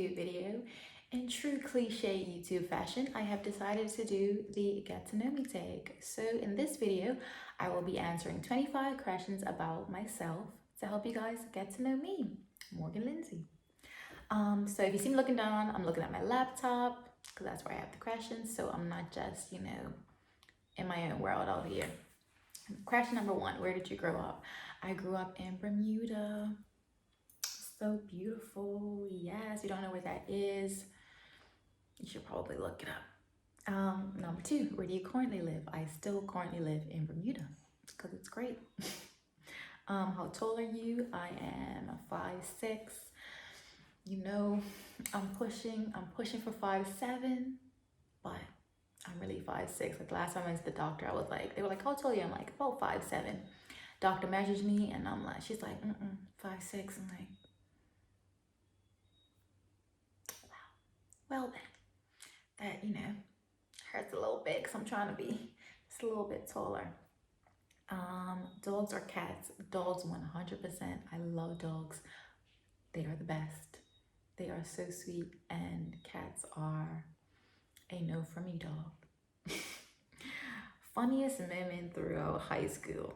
YouTube video. In true cliche YouTube fashion, I have decided to do the Get to Know Me tag. So in this video, I will be answering 25 questions about myself to help you guys get to know me, Morgan Lindsay. So if you see me looking down, I'm looking at my laptop because that's where I have the questions. So I'm not just, in my own world out here. Question number one, where did you grow up? I grew up in Bermuda. So beautiful. Yes, you don't know where that is. You should probably look it up. Number two, where do you currently live? I still currently live in Bermuda because it's great. How tall are you? I am 5'6". You know, I'm pushing for 5'7", but I'm really 5'6". Like last time I went to the doctor, they were like, how tall are you? I'm like, about 5'7". Doctor measures me and I'm like, she's like, 5'6". I'm like, well then, that, hurts a little bit because I'm trying to be just a little bit taller. Dogs or cats? Dogs 100%. I love dogs. They are the best. They are so sweet, and cats are a no for me dog. Funniest moment throughout high school?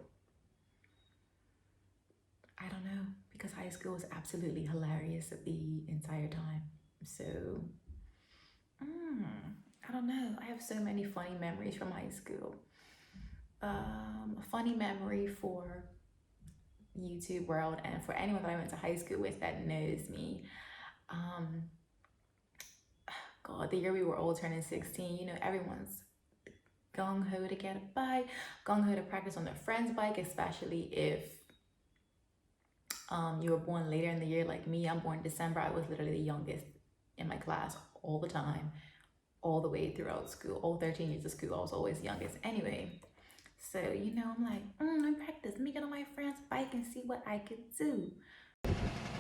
I don't know, because high school was absolutely hilarious the entire time. So, I don't know. I have so many funny memories from high school. A funny memory for YouTube world and for anyone that I went to high school with that knows me. God, the year we were all turning 16, everyone's gung-ho to get a bike, gung-ho to practice on their friend's bike, especially if you were born later in the year like me. I'm born in December. I was literally the youngest in my class all the time, all the way throughout school. All 13 years of school, I was always the youngest. Anyway, so, I'm like, I practice. Let me get on my friend's bike and see what I could do.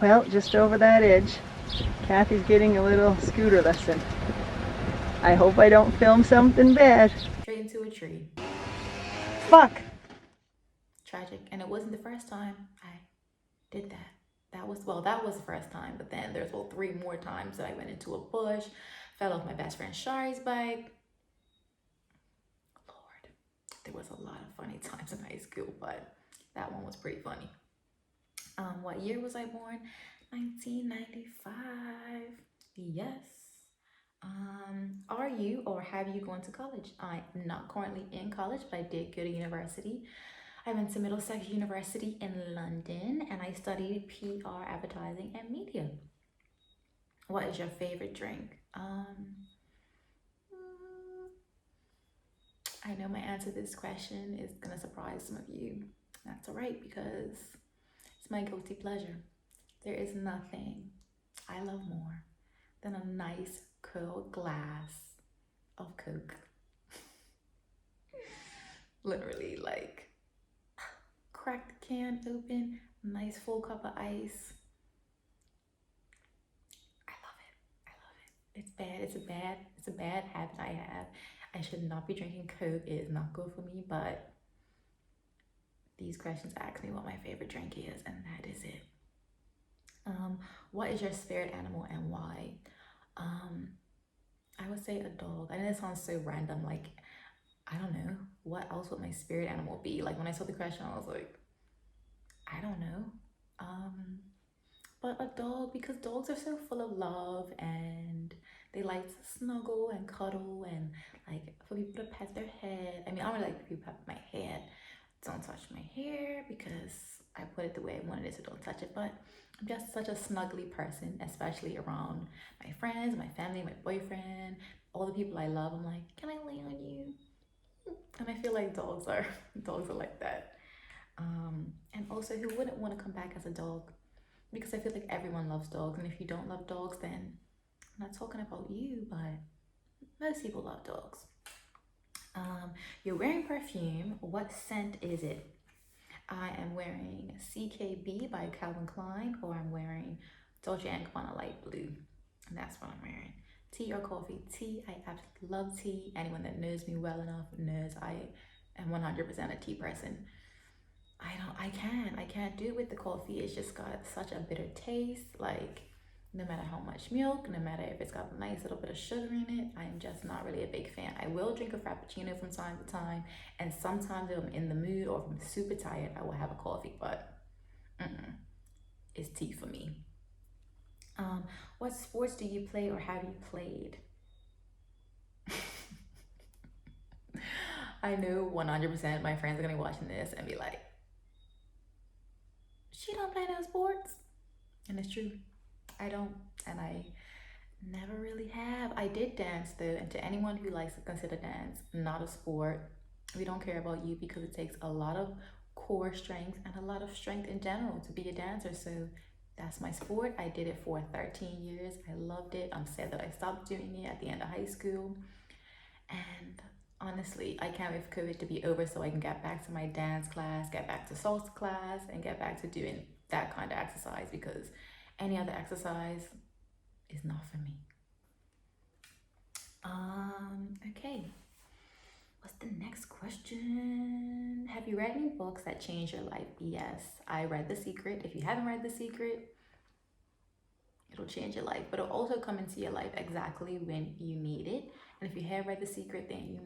Well, just over that edge, Kathy's getting a little scooter lesson. I hope I don't film something bad. Straight into a tree. Fuck! Tragic. And it wasn't the first time I did that. That was the first time, but then there's 3 more times that I went into a bush, fell off my best friend Shari's bike. Lord, there was a lot of funny times in high school, but that one was pretty funny. What year was I born? 1995. Yes. Are you or have you gone to college? I'm not currently in college, but I did go to university. I went to Middlesex University in London and I studied PR, advertising, and media. What is your favorite drink? I know my answer to this question is gonna surprise some of you. That's all right, because it's my guilty pleasure. There is nothing I love more than a nice cold glass of Coke. Literally, like, crack the can open, nice full cup of ice. I love it. It's bad. It's a bad habit I have. I should not be drinking Coke. It is not good for me, but these questions ask me what my favorite drink is, and that is it. What is your spirit animal and why? I would say a dog. I know that sounds so random. Like, I don't know. What else would my spirit animal be? Like, when I saw the question, I was like, I don't know. But a dog, because dogs are so full of love and they like to snuggle and cuddle and like for people to pet their head. I mean, I don't really like people to pet my head. Don't touch my hair because I put it the way I wanted it, so don't touch it. But I'm just such a snuggly person, especially around my friends, my family, my boyfriend, all the people I love. I'm like, can I lay on you? And I feel like dogs are like that. And also, who wouldn't want to come back as a dog? Because I feel like everyone loves dogs, and if you don't love dogs, then I'm not talking about you, but most people love dogs. You're wearing perfume. What scent is it? I am wearing CKB by Calvin Klein, or I'm wearing Dolce & Gabbana Light Blue, and that's what I'm wearing. Tea or coffee? Tea. I absolutely love tea. Anyone that knows me well enough knows I am 100% a tea person. I can't do it with the coffee. It's just got such a bitter taste. Like, no matter how much milk, no matter if it's got a nice little bit of sugar in it. I am just not really a big fan. I will drink a Frappuccino from time to time, and sometimes if I'm in the mood or if I'm super tired, I will have a coffee, but it's tea for me. What sports do you play or have you played? I know 100% my friends are gonna be watching this and be like, she don't play no sports. And it's true. I don't, and I never really have. I did dance though, and to anyone who likes to consider dance not a sport, we don't care about you because it takes a lot of core strength and a lot of strength in general to be a dancer. So that's my sport. I did it for 13 years. I loved it. I'm sad that I stopped doing it at the end of high school. And honestly, I can't wait for COVID to be over so I can get back to my dance class, get back to salsa class, and get back to doing that kind of exercise, because any other exercise is not for me. Okay. What's the next question? Have you read any books that changed your life? Yes, I read The Secret. If you haven't read The Secret, it'll change your life, but it'll also come into your life exactly when you need it. And if you have read The Secret, then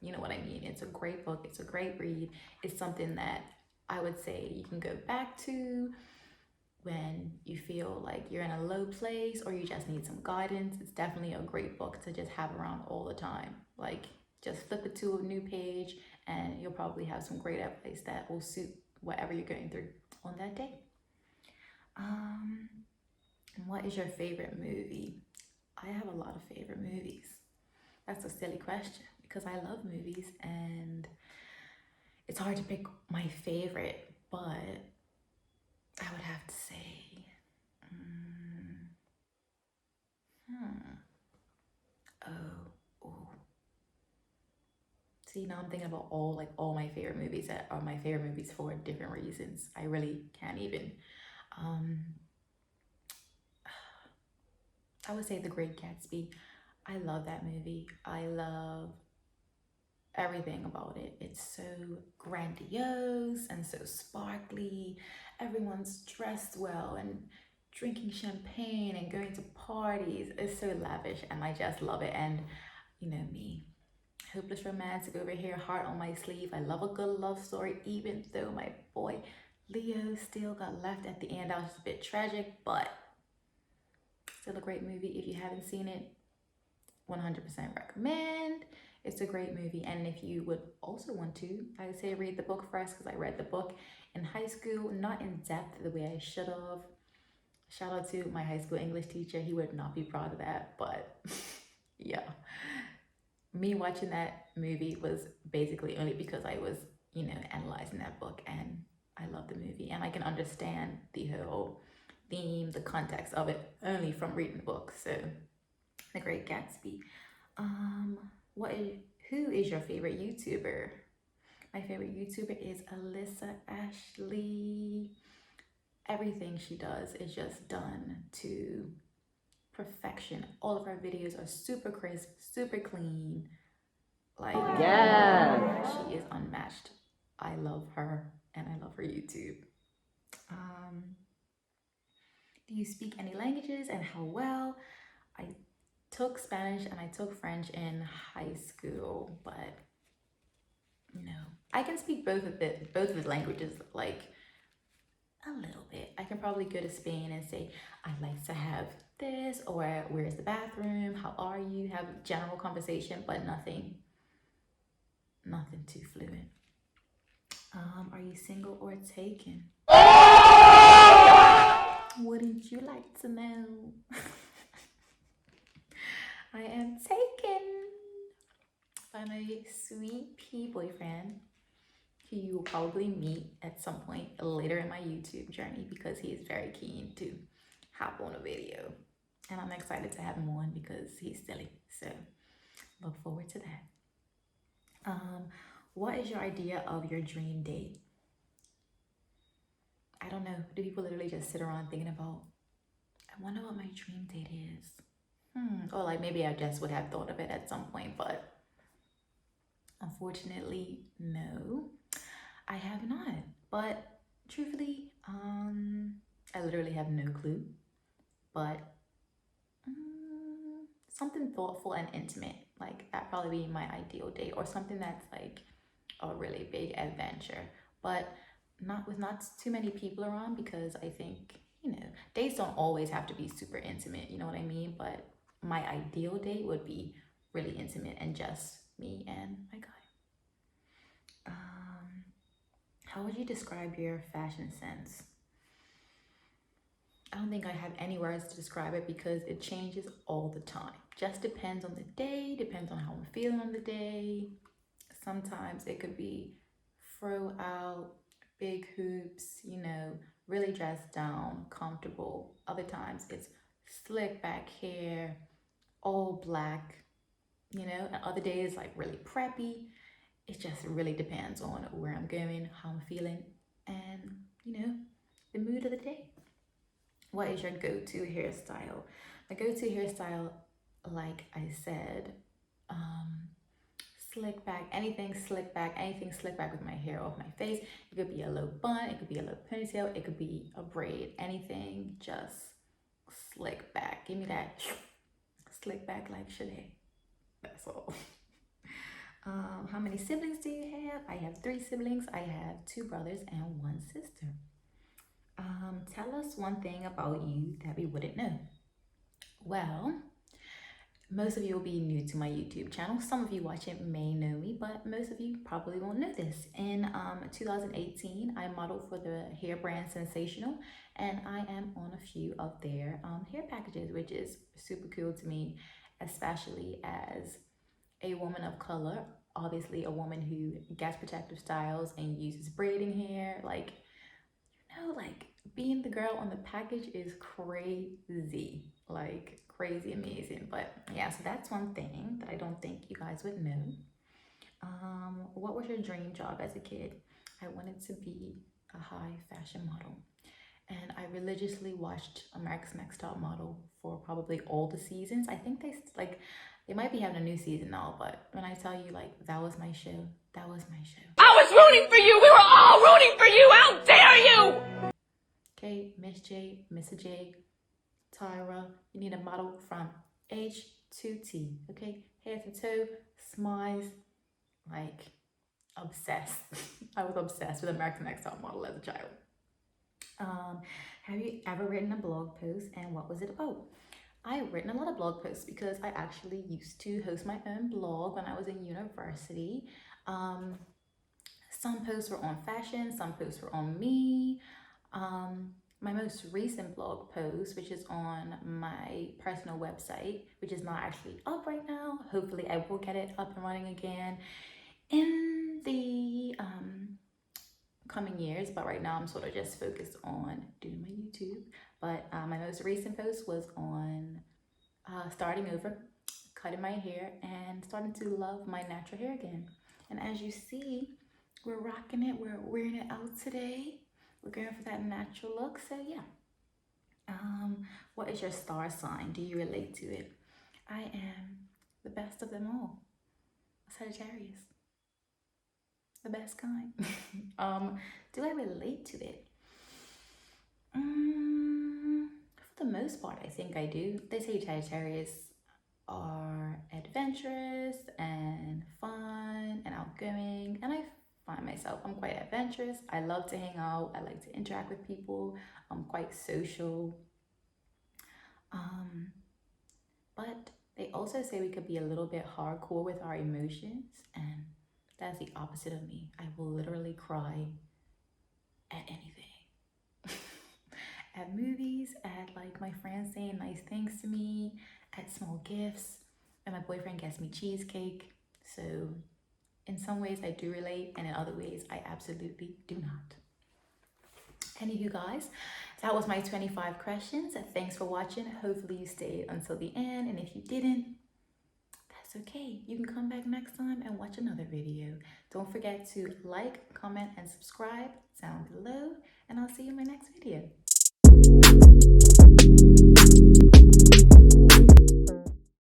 you know what I mean. It's a great book. It's a great read. It's something that I would say you can go back to when you feel like you're in a low place or you just need some guidance. It's definitely a great book to just have around all the time. Like, just flip it to a new page and you'll probably have some great advice that will suit whatever you're going through on that day. And what is your favorite movie? I have a lot of favorite movies. That's a silly question because I love movies and it's hard to pick my favorite, but I would have to say, See, now I'm thinking about all my favorite movies that are my favorite movies for different reasons. I really can't even. I would say The Great Gatsby. I love that movie. I love everything about it. It's so grandiose and so sparkly. Everyone's dressed well and drinking champagne and going to parties. It's so lavish and I just love it. And you know me, hopeless romantic over here, heart on my sleeve. I love a good love story, even though my boy Leo still got left at the end. That was just a bit tragic, but still a great movie. If you haven't seen it, 100% recommend. It's a great movie. And if you would also want to, I would say read the book first, because I read the book in high school, not in depth the way I should have. Shout out to my high school English teacher. He would not be proud of that, but yeah. Me watching that movie was basically only because I was, analyzing that book, and I love the movie and I can understand the whole theme, the context of it only from reading the book. So The Great Gatsby. Who is your favorite YouTuber? My favorite YouTuber is Alyssa Ashley. Everything she does is just done to perfection. All of her videos are super crisp, super clean. Like, yeah, she is unmatched. I love her and I love her YouTube. Do you speak any languages and how well? I took Spanish and I took French in high school, but I can speak both of the languages, like a little bit. I can probably go to Spain and say, I'd like to have this, or where's the bathroom? How are you? Have a general conversation, but nothing too fluent. Are you single or taken? Wouldn't you like to know? I am taken by my sweet pea boyfriend, who you will probably meet at some point later in my YouTube journey, because he is very keen to hop on a video. And I'm excited to have him on because he's silly. So look forward to that. What is your idea of your dream date? I don't know. Do people literally just sit around thinking about, I wonder what my dream date is? Or like maybe I just would have thought of it at some point, but unfortunately, no, I have not. But truthfully, I literally have no clue. But something thoughtful and intimate. Like that probably be my ideal date, or something that's like a really big adventure, but not with not too many people around, because I think, dates don't always have to be super intimate, you know what I mean? But my ideal date would be really intimate and just me and my guy. How would you describe your fashion sense? I don't think I have any words to describe it because it changes all the time. Just depends on the day, depends on how I'm feeling on the day. Sometimes it could be throw out, big hoops, really dressed down, comfortable. Other times it's slick back hair, all black, and other days like really preppy. It just really depends on where I'm going, how I'm feeling, and the mood of the day. What is your go-to hairstyle? My go-to hairstyle, like I said, slick back, anything slick back with my hair off my face. It could be a low bun, it could be a low ponytail, it could be a braid, anything just slick back. Give me that slick back like Shanae. That's all. How many siblings do you have? I have 3 siblings. I have 2 brothers and 1 sister. Tell us one thing about you that we wouldn't know. Well, most of you will be new to my YouTube channel. Some of you watching may know me, but most of you probably won't know this. In 2018, I modeled for the hair brand Sensational, and I am on a few of their hair packages, which is super cool to me, especially as a woman of color, obviously a woman who gets protective styles and uses braiding hair. Like being the girl on the package is crazy, like crazy amazing. But yeah, so that's one thing that I don't think you guys would know. What was your dream job as a kid? I wanted to be a high fashion model, and I religiously watched America's Next Top Model for probably all the seasons. I think they might be having a new season now, but when I tell you, that was my show. That was my show. I was rooting for you. We were all rooting for you. How dare you? Okay, Miss J, Mr. J, Tyra, you need a model from H to T, okay? Head to toe, smiles, obsessed. I was obsessed with American Next Top Model as a child. Have you ever written a blog post, and what was it about? I've written a lot of blog posts because I actually used to host my own blog when I was in university. Some posts were on fashion, some posts were on me. My most recent blog post, which is on my personal website, which is not actually up right now. Hopefully I will get it up and running again in the coming years, but right now I'm sort of just focused on doing my YouTube. But my most recent post was on starting over, cutting my hair, and starting to love my natural hair again. And as you see, we're rocking it, we're wearing it out today. We're going for that natural look, so yeah. What is your star sign? Do you relate to it? I am the best of them all, Sagittarius. The best kind. Do I relate to it? For the most part, I think I do. They say Sagittarius are adventurous and fun and outgoing, and I find myself, I'm quite adventurous. I love to hang out. I like to interact with people. I'm quite social. But they also say we could be a little bit hardcore with our emotions, and that's the opposite of me. I will literally cry at anything. At movies, at my friends saying nice things to me, at small gifts, and my boyfriend gets me cheesecake. So in some ways I do relate, and in other ways I absolutely do not. Anywho guys, that was my 25 questions. Thanks for watching. Hopefully you stayed until the end, and if you didn't, that's okay. You can come back next time and watch another video. Don't forget to like, comment, and subscribe down below, and I'll see you in my next video.